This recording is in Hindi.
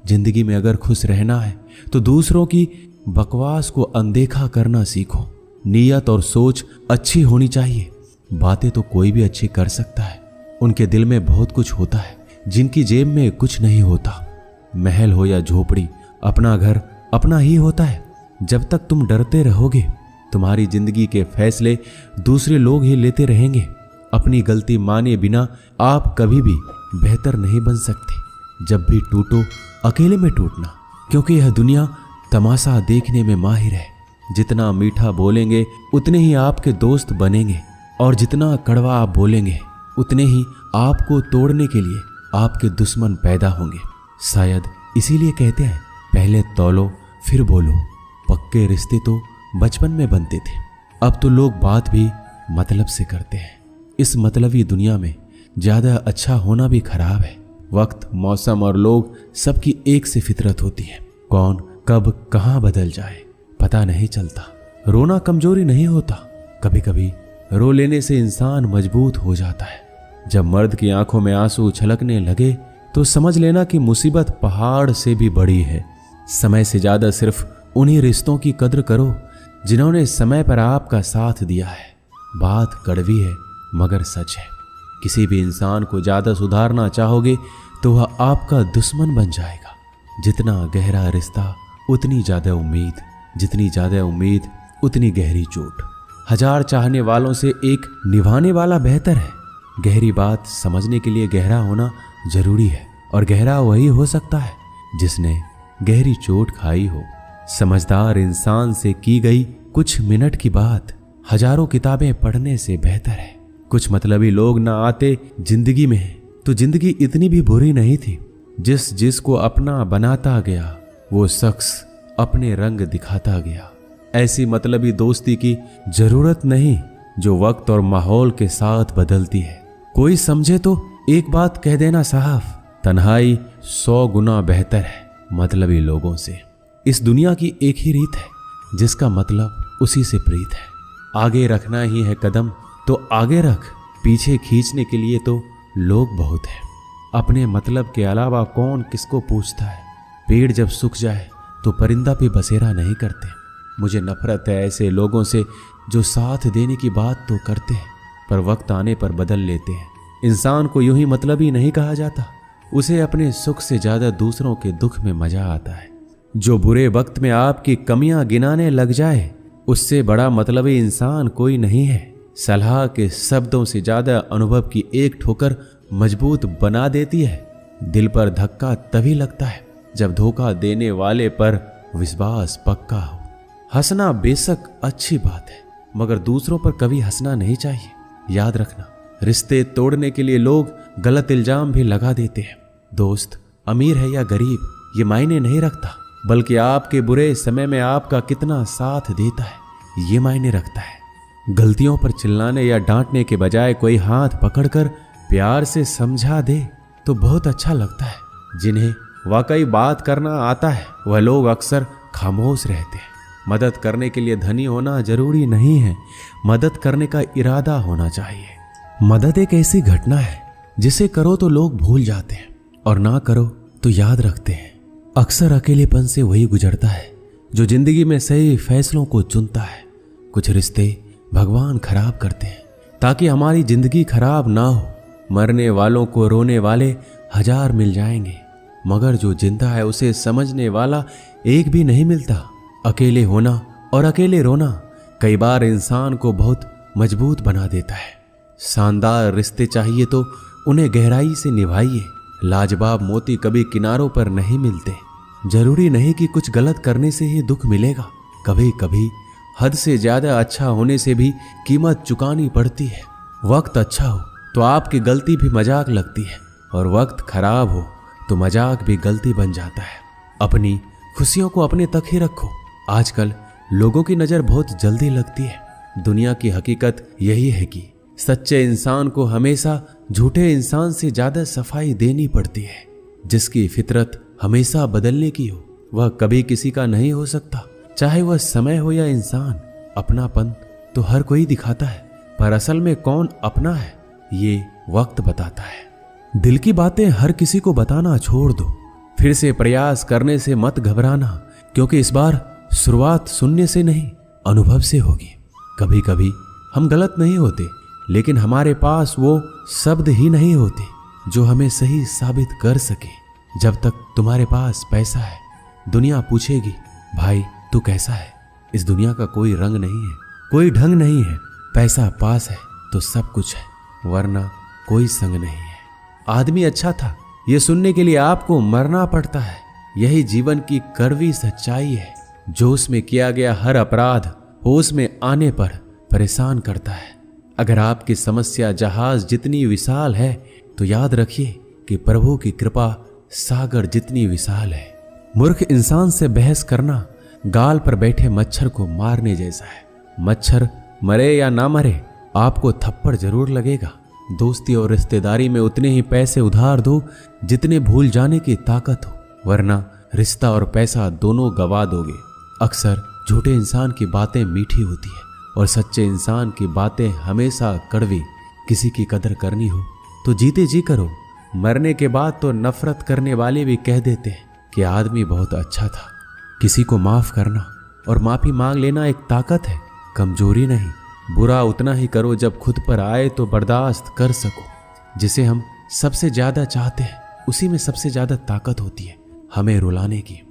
जिंदगी में अगर खुश रहना है तो दूसरों की बकवास को अनदेखा करना सीखो। नीयत और सोच अच्छी होनी चाहिए। बातें तो कोई भी अच्छी कर सकता है। उनके दिल में बहुत कुछ होता है जिनकी जेब में कुछ नहीं होता। महल हो या झोपड़ी, अपना घर अपना ही होता है। जब तक तुम डरते रहोगे तुम्हारी जिंदगी के फैसले दूसरे लोग ही लेते रहेंगे। अपनी गलती माने बिना आप कभी भी बेहतर नहीं बन सकते। जब भी टूटो अकेले में टूटना, क्योंकि यह दुनिया तमाशा देखने में माहिर है। जितना मीठा बोलेंगे उतने ही आपके दोस्त बनेंगे और जितना कड़वा आप बोलेंगे उतने ही आपको तोड़ने के लिए आपके दुश्मन पैदा होंगे। शायद इसीलिए कहते हैं पहले तौलो फिर बोलो। पक्के रिश्ते तो बचपन में बनते थे, अब तो लोग बात भी मतलब से करते हैं। इस मतलबी दुनिया में ज्यादा अच्छा होना भी खराब है। वक्त, मौसम और लोग सबकी एक सी फितरत होती है। कौन कब कहां बदल जाए पता नहीं चलता। रोना कमजोरी नहीं होता, कभी कभी रो लेने से इंसान मजबूत हो जाता है। जब मर्द की आंखों में आंसू छलकने लगे तो समझ लेना कि मुसीबत पहाड़ से भी बड़ी है। समय से ज्यादा सिर्फ उन्हीं रिश्तों की कद्र करो जिन्होंने समय पर आपका साथ दिया है। बात कड़वी है मगर सच है। किसी भी इंसान को ज्यादा सुधारना चाहोगे तो वह आपका दुश्मन बन जाएगा। जितना गहरा रिश्ता उतनी ज्यादा उम्मीद, जितनी ज्यादा उम्मीद उतनी गहरी चोट। 1000 चाहने वालों से एक निभाने वाला बेहतर है। गहरी बात समझने के लिए गहरा होना जरूरी है और गहरा वही हो सकता है जिसने गहरी चोट खाई हो। समझदार इंसान से की गई कुछ मिनट की बात हजारों किताबें पढ़ने से बेहतर है। कुछ मतलबी लोग ना आते जिंदगी में तो जिंदगी इतनी भी बुरी नहीं थी। जिसको अपना बनाता गया वो शख्स अपने रंग दिखाता गया। ऐसी मतलबी दोस्ती की जरूरत नहीं जो वक्त और माहौल के साथ बदलती है। कोई समझे तो एक बात कह देना साहब, तन्हाई 100 गुना बेहतर है मतलबी लोगों से। इस दुनिया की एक ही रीत है जिसका मतलब उसी से प्रीत है। आगे रखना ही है कदम तो आगे रख, पीछे खींचने के लिए तो लोग बहुत हैं। अपने मतलब के अलावा कौन किसको पूछता है। पेड़ जब सूख जाए तो परिंदा भी बसेरा नहीं करते। मुझे नफरत है ऐसे लोगों से जो साथ देने की बात तो करते हैं पर वक्त आने पर बदल लेते हैं। इंसान को यूं ही मतलबी नहीं कहा जाता, उसे अपने सुख से ज्यादा दूसरों के दुख में मजा आता है। जो बुरे वक्त में आपकी कमियां गिनाने लग जाए उससे बड़ा मतलबी इंसान कोई नहीं है। सलाह के शब्दों से ज्यादा अनुभव की एक ठोकर मजबूत बना देती है। दिल पर धक्का तभी लगता है जब धोखा देने वाले पर विश्वास पक्का हो। हंसना बेशक अच्छी बात है मगर दूसरों पर कभी हंसना नहीं चाहिए। याद रखना, रिश्ते तोड़ने के लिए लोग गलत इल्जाम भी लगा देते हैं। दोस्त अमीर है या गरीब ये मायने नहीं रखता, बल्कि आपके बुरे समय में आपका कितना साथ देता है ये मायने रखता है। गलतियों पर चिल्लाने या डांटने के बजाय कोई हाथ पकड़कर प्यार से समझा दे तो बहुत अच्छा लगता है। जिन्हें वाकई बात करना आता है वह लोग अक्सर खामोश रहते हैं। मदद करने के लिए धनी होना जरूरी नहीं है, मदद करने का इरादा होना चाहिए। मदद एक ऐसी घटना है जिसे करो तो लोग भूल जाते हैं और ना करो तो याद रखते हैं। अक्सर अकेलेपन से वही गुजरता है जो जिंदगी में सही फैसलों को चुनता है। कुछ रिश्ते भगवान खराब करते हैं ताकि हमारी जिंदगी खराब ना हो। मरने वालों को रोने वाले 1000 मिल जाएंगे मगर जो जिंदा है उसे समझने वाला एक भी नहीं मिलता। अकेले होना और अकेले रोना कई बार इंसान को बहुत मजबूत बना देता है। शानदार रिश्ते चाहिए तो उन्हें गहराई से निभाइए। लाजवाब मोती कभी किनारों पर नहीं मिलते। जरूरी नहीं कि कुछ गलत करने से ही दुख मिलेगा। कभी कभी हद से ज्यादा अच्छा होने से भी कीमत चुकानी पड़ती है। वक्त अच्छा हो तो आपकी गलती भी मजाक लगती है और वक्त खराब हो तो मजाक भी गलती बन जाता है। अपनी खुशियों को अपने तक ही रखो। आजकल लोगों की नजर बहुत जल्दी लगती है। दुनिया की हकीकत यही है कि सच्चे इंसान को हमेशा झूठे इंसान से ज्यादा सफाई देनी पड़ती है। जिसकी फितरत हमेशा बदलने की हो वह कभी किसी का नहीं हो सकता, चाहे वह समय हो या इंसान। अपनापन तो हर कोई दिखाता है पर असल में कौन अपना है ये वक्त बताता है। दिल की बातें हर किसी को बताना छोड़ दो। फिर से प्रयास करने से मत घबराना, क्योंकि इस बार शुरुआत सुनने से नहीं, अनुभव से होगी। कभी कभी हम गलत नहीं होते, लेकिन हमारे पास वो शब्द ही नहीं होते जो हमें सही साबित कर सके। जब तक तुम्हारे पास पैसा है, दुनिया पूछेगी, भाई तू कैसा है? इस दुनिया का कोई रंग नहीं है, कोई ढंग नहीं है। पैसा पास है तो सब कुछ है, वरना कोई संग नहीं है। आदमी अच्छा था, ये सुनने के लिए आपको मरना पड़ता है। यही जीवन की कड़वी सच्चाई है। जोश में किया गया हर अपराध होश में आने पर परेशान करता है। अगर आपकी समस्या जहाज जितनी विशाल है, तो याद रखिए कि प्रभु की कृपा सागर जितनी विशाल है। मूर्ख इंसान से बहस करना गाल पर बैठे मच्छर को मारने जैसा है। मच्छर मरे या ना मरे, आपको थप्पड़ जरूर लगेगा। दोस्ती और रिश्तेदारी में उतने ही पैसे उधार दो जितने भूल जाने की ताकत हो, वरना रिश्ता और पैसा दोनों गवा दोगे। अक्सर झूठे इंसान की बातें मीठी होती है और सच्चे इंसान की बातें हमेशा कड़वी। किसी की कदर करनी हो तो जीते जी करो। मरने के बाद तो नफरत करने वाले भी कह देते हैं कि आदमी बहुत अच्छा था। किसी को माफ करना और माफी मांग लेना एक ताकत है, कमजोरी नहीं। बुरा उतना ही करो जब खुद पर आए तो बर्दाश्त कर सको। जिसे हम सबसे ज्यादा चाहते हैं, उसी में सबसे ज्यादा ताकत होती है हमें रुलाने की।